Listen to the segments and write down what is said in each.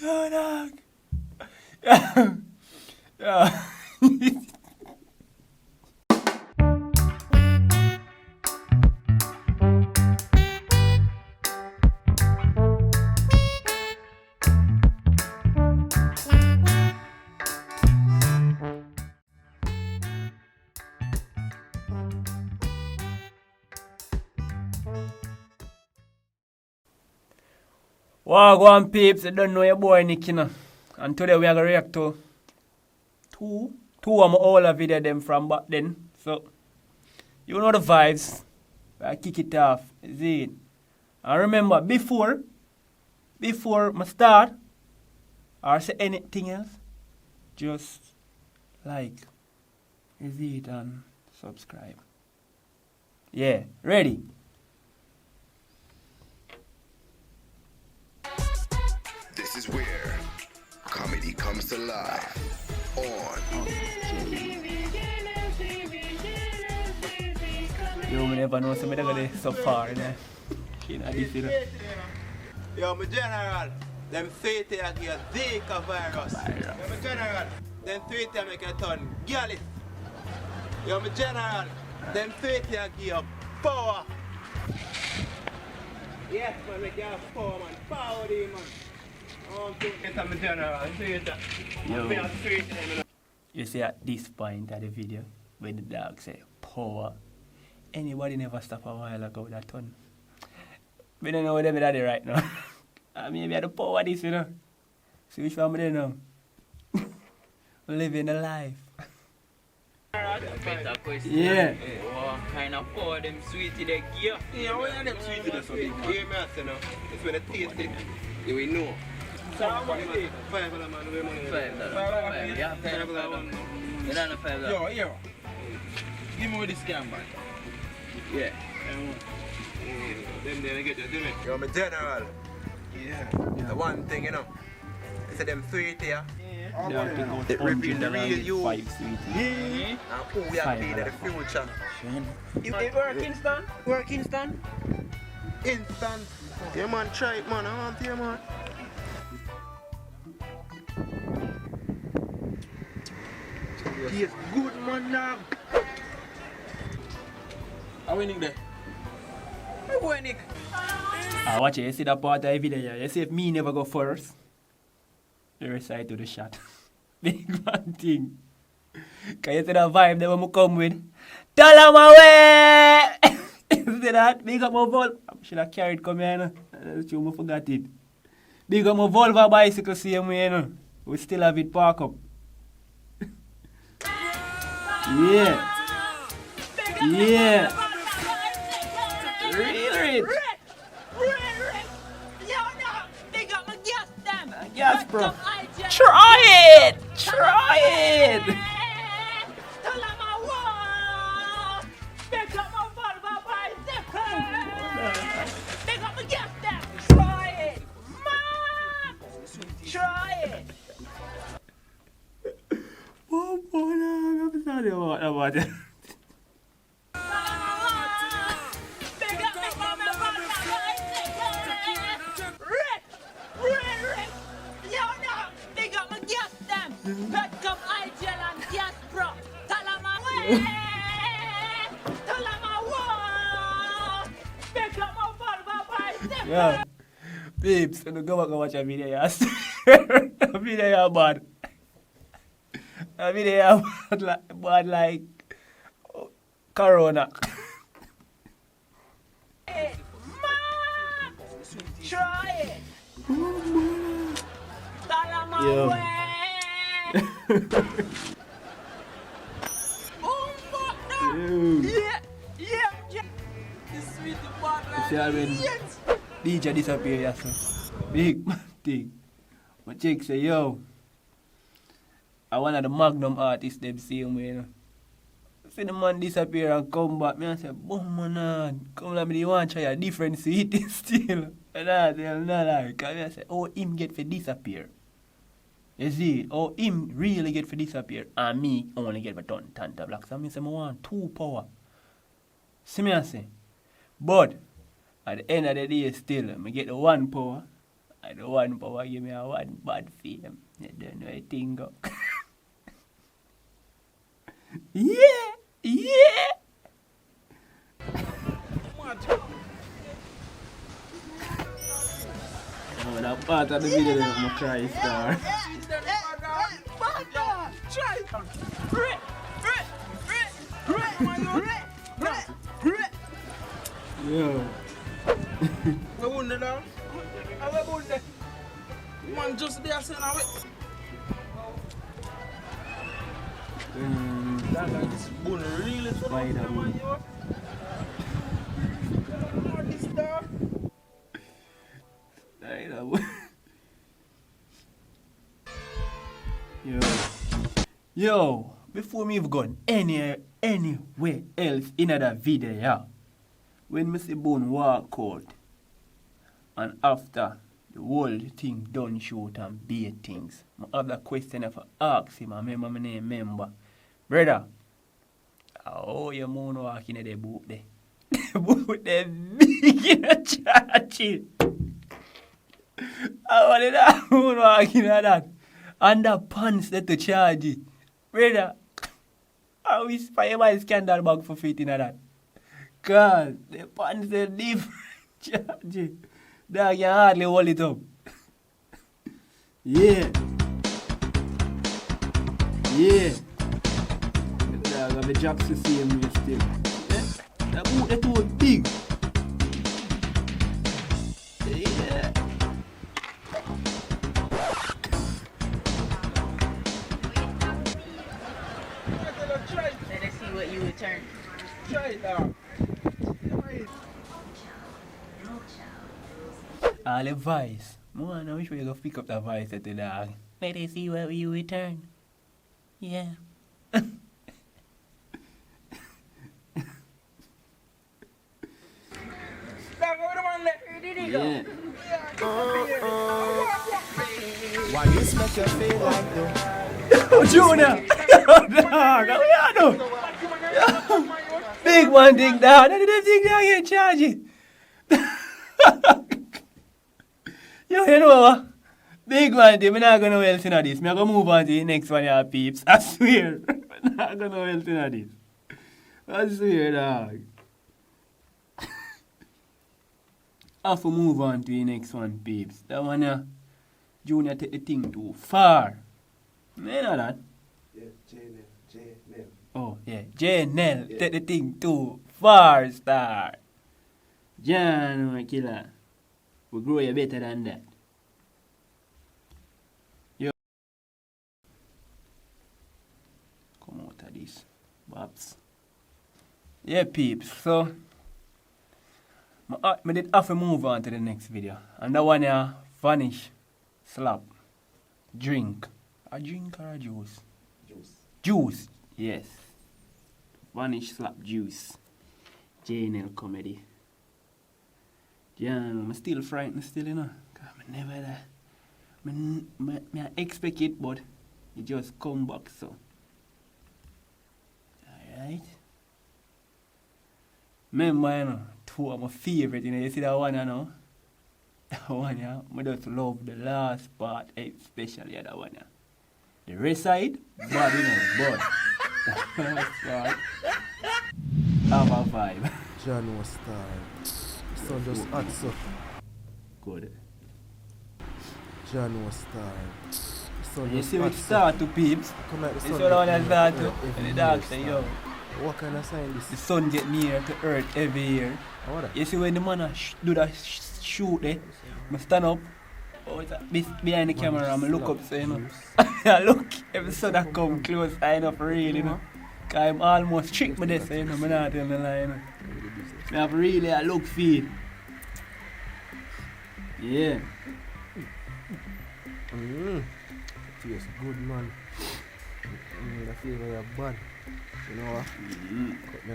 Yo, dog. Yeah. Yeah. Wagwan peeps, you don't know your boy Nick, you know. And today we are going to react to two of my older video them from back then. So, you know the vibes. I kick it off. Is it? And remember, before I start, or say anything else, just like, is it, and subscribe. Yeah, ready? This is where comedy comes to life on. Yo, I never know somebody going to so far, you know. Yo, my general, them say they give a Zika virus. Yo, my general, them say they make a ton galley. Yo, my general, them say they give power. Yes, man, make you have power, man. Power, man. I'm a general, Yo. You see at this point of the video, when the dog say power, anybody never stop a while ago with that ton. We don't know what they're doing right now. I mean, we had the power this, you know. See which one we know. Living a life. Better question. Yeah. What kind of power them sweetie they give? Yeah, what are them sweetie they give? Hear me say now. It's when they taste it, you will know. So how much is it? $5 man, we money. $5. Yeah, $5. You don't know $5. Yo, here. Give me this scam man. Yeah. Them they get you, do me. Yo, my general. Yeah. The one thing, you know. It's them sweet here. They reveal the real you. And who we are being in the future. You work instant? Work instant? Instant. Yeah man, try it man, I want you man. Yes, good man now. How we Nick there? How Nick? Watch it, you see that part of the video, you see if me never go first, the rest side to the shot. Big man thing. Can you see that vibe that when I come with? Tell them away! You see that? Big up my Volvo. I should have carried come here, you know. That's true, I forgot it. Big up my Volvo bicycle same way, you know. We still have it park up. Yeah. Yeah. Real rich. Gas, bro. Try it! Try it! Oh, boy, I'm sorry about it. Yeah, babes, when you go back and watch a video, yes. A video is bad. A video is bad like Corona. Try it. Yo. See how when DJ disappear, yes. Big thing. My chick say, yo, I one of the Magnum artists them same way, you know. See the man disappear and come back. Me I say, Buhn man, come let me want to try a different seat still. And I say, no like. Because I say, oh, him get for disappear. You see, oh, him really get for disappear. And me only get for Tanta Black. So I say, I want 2 power. See me I say. But, at the end of the day still, I get the 1 power. I don't want power, give me a one bad fame. You don't know a thing go. Yeah! Yeah! Oh, that part of the video that I'm cry star. Yo. We won it now. How we won it? Man just there saying how it. That guy is Buhn really so Why that one? Yo, before me have gone anywhere else in that video, yeah, when Mr. Buhn walk out and after the whole thing done shoot and be things, my other question if I ask him, I remember my name, member. Brother, how you moon walking in the boot there? The boot there big in the church. How did that moon walking at that? And the pants that to charge it. Brother, how is Fireman scandal bag for fit in that? Cause the pants are different charge. Dog can hardly hold it up. Yeah. Yeah. Dog have a jacks the same way still. Yeah. That boot that too big. Yeah. Let us see what you return. Try it now. All the voice. Man, I wish we could pick up the voice at the dog. Let us see what you return. Yeah. Yeah. Why this make you feel like though? Oh, Junior! Dog, how you do? Big one thing down. That is thing down here charging. Yo, you know what? Big one thing. I'm not going to know else in this. I'm going to move on to the next one, y'all peeps. I swear. I'm not going to know else in this. I swear, dog. I have to move on to the next one, peeps. That one, Junior take the thing too far. You know that? Yeah, Jnel. Oh, yeah. Jnel, take the thing too far, star. John, my killer. We grow you better than that. Yo. Come out of this. Babs. Yeah, peeps. So, I did have to move on to the next video. And that one here, vanish, slap, drink. A drink or a juice? Juice, yes. Vanish, slap, juice. Jnel comedy. Yeah, I'm still frightened still, you know. Cause I never that. I expect it, but it just come back, so. Alright. Remember, you know, two of my favorite, you know, you see that one, you know? That one, yeah, I just love the last part, especially that one, yeah. The rest side, bad, you know, but the last part, have a vibe. John was starved. So just hot so. Good. John was starved. So You see which start to peeps? Come like the You sun see what I get want to start near to? Earth And the every dog year say, start. yo, What kind of sign this? the sun get near to earth every year. What that? You see when the man do that shoot there, I stand up, oh, it's behind the camera, and I look up, so you know. I look, every sun that come close, I know for real, you know. Cause I'm almost tricked me this, you know, I'm not telling the lie, you know. I have really a look feed. Yeah. Tastes good, man. The flavor is bad. You know what?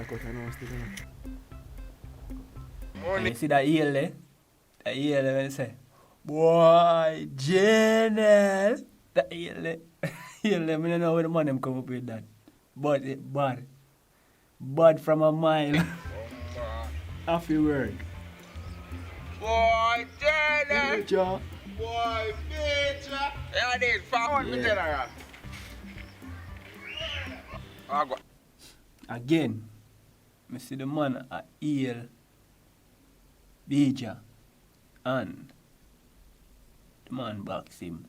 Cut and still, you know. And you see that heel there? That heel there when you say, boy, Jnel. That heel there. Heel there, I don't know where the man them come up with that. But it bad. Bad from a mile. Half your word. Boy, Jnel! Joe. Boy, Bijah. Yeah, this from the general. Again, I see the man a hail Bijah and the man box him.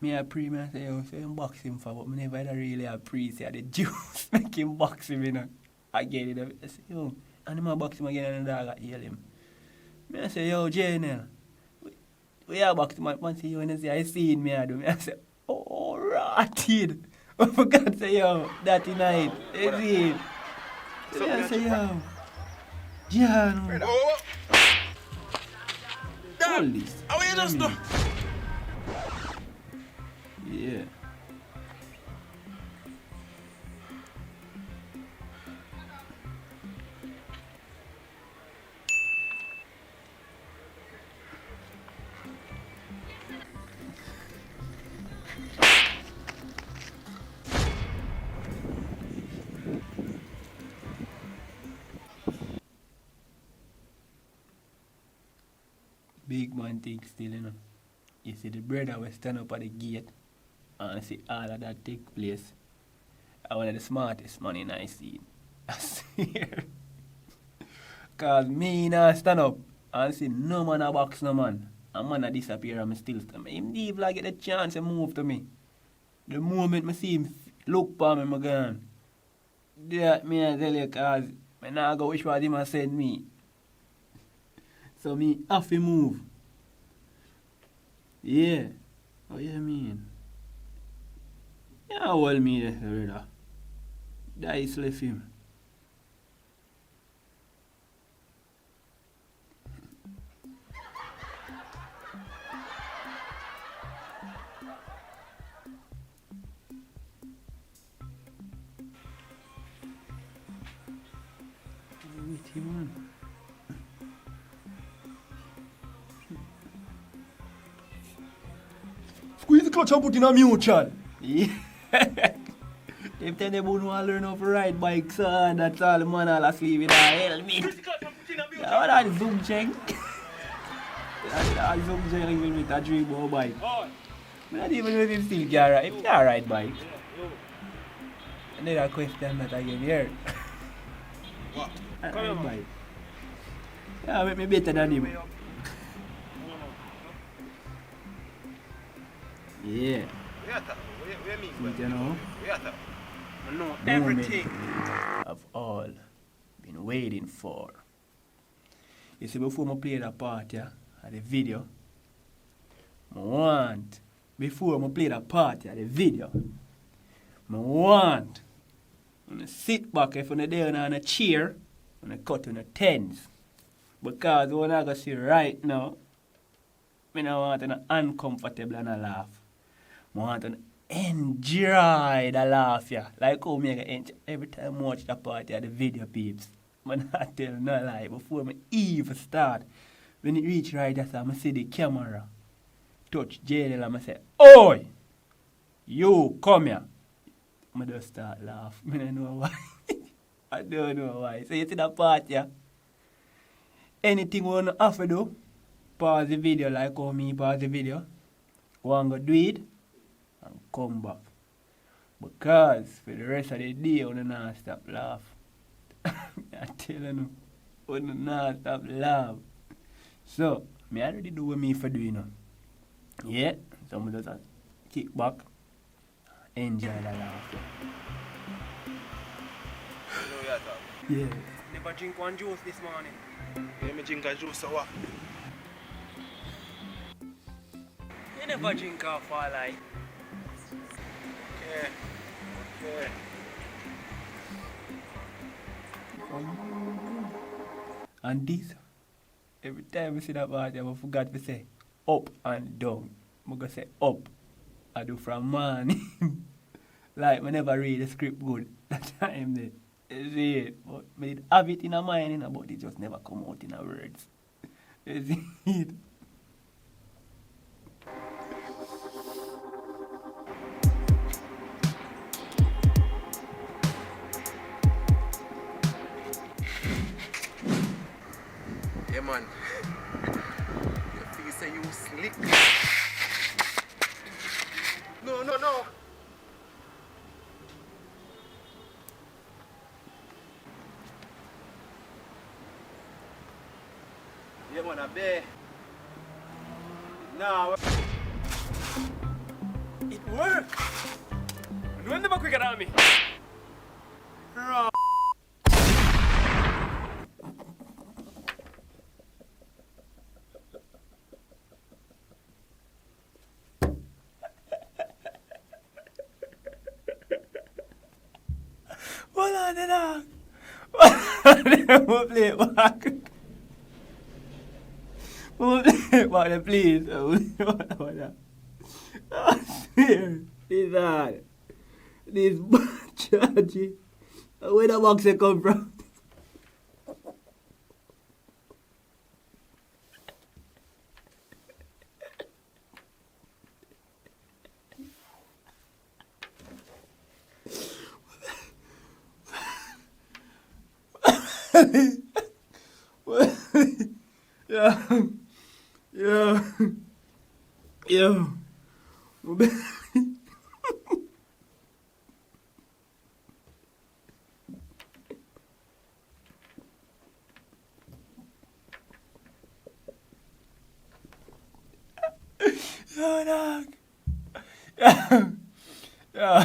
Me a pre me say, yo, so him box him for, but me never really appreciate the juice make him box him, you know. Again, I say, yo, and him a box him again and the dog a hail him. Me I say, yo, Jnel, we are box him, man say, yo, and I say, I seen me I do. Me I say, oh, ratted. I forgot to say, yo, that night, is it? So I say, yo, Jan, Oh, hold this. how you just do? Yeah. Big man thing still, you know. You see the brother will stand up at the gate and see all of that take place. I one of the smartest man in I see. I swear. Cause me nah stand up and see no man a box no man. A man a disappear and me still stand. Him leave like get the chance to move to me. The moment me see him look for me, me gone. That me I tell you cause me nah go which one him a send me. So me have to move. Yeah. What you mean? Yeah, well me there, brother. Dice left him. With him, man. Squeeze the clutch and put in a mutual. Yeah. Them tell them who want to learn how to ride bikes, that's all the man all asleep in a helmet. Yeah, what that zoom check? That zoom check even with a dream or bike. Not even if him still can ride. Him can ride bike. Another question that I get here. What? I ride bike. Yeah, make me better than him. Yeah. Where me? You know? I know Moment everything. of all been waiting for. You see, before I play that part, yeah, at the video, before I play that part, yeah, the video, I want to sit back if you're there on a chair and cut on the tens. Because what I got see right now, I don't want to uncomfortable and a laugh. I want to enjoy the laugh, yeah. Like how me enjoy every time I watch the part of the video, peeps. Man, I tell no lie. Before I even start, when it reach right there, I see the camera touch Jnel and I say, "Oi! You come here." I just start laugh. I don't know why. I don't know why. So you see that part, yeah? Anything we want to have to do, pause the video like how me pause the video. Want to do it and come back. Because for the rest of the day, we don't not stop laugh. I'm telling you, we don't not stop laugh. So, me already do what me for doing now. Yeah, so I just kick back, enjoy the laugh. Yeah. Never drink one juice this morning. Let me drink a juice or what? You never drink off all like. Okay. Okay. And this, every time I see that part, I forgot to say up and down. I'm going to say up. I do from morning. Like, I never read the script good. That time there. You see it? But I did have it in my mind, but it just never come out in our words. You see it? Yeah, man. You you say you slick. No. You wanna be? No. It worked! When the quicker than me? Hold on, the dog. Hold on, we'll play it back. We'll play it back, please. Hold on. I swear, this hard. This charge. Where the box come from? Yo. Yo, dog. Yo.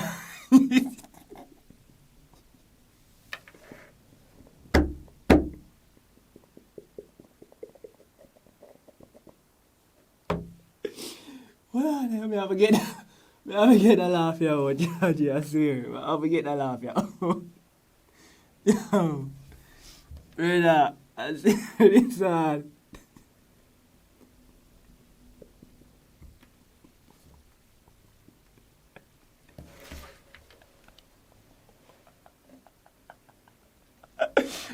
Hold on, I forget that laugh, yo. Georgie, I swear. I forget that laugh, yo. Yo. Brother, I swear this hard.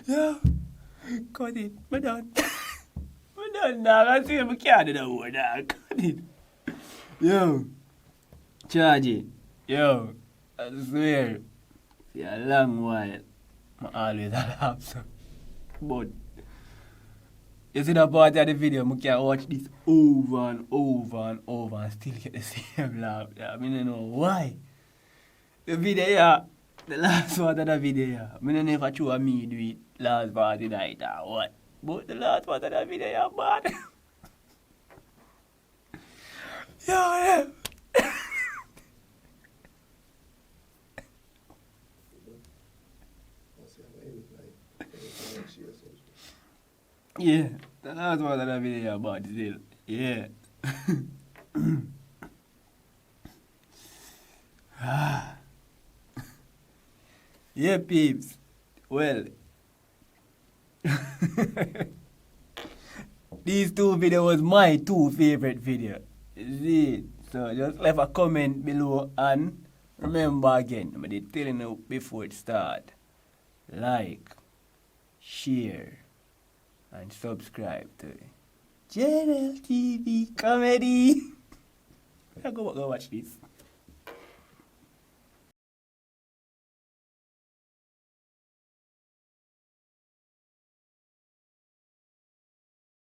Yo. Cut it. I'm done. I'm done, dog. I swear I can't do that one, dog. Cut it. Yo, charge it. Yo, I swear, for a long while, I always laugh so. But, you see that part of the video, I can watch this over and over and over and still get the same laugh. I mean, I don't know why. The video, yeah, the last part of the video, yeah, I mean, I never show me do it last part of the night or what. But the last part of the video, yeah, bad. Yeah. Yeah, the last one that I video about still. Yeah. Yeah, peeps. Well, these two videos was my two favorite videos. See, so just leave a comment below and remember again, I did telling you before it start, like, share, and subscribe to Jnel TV Comedy. Go watch this.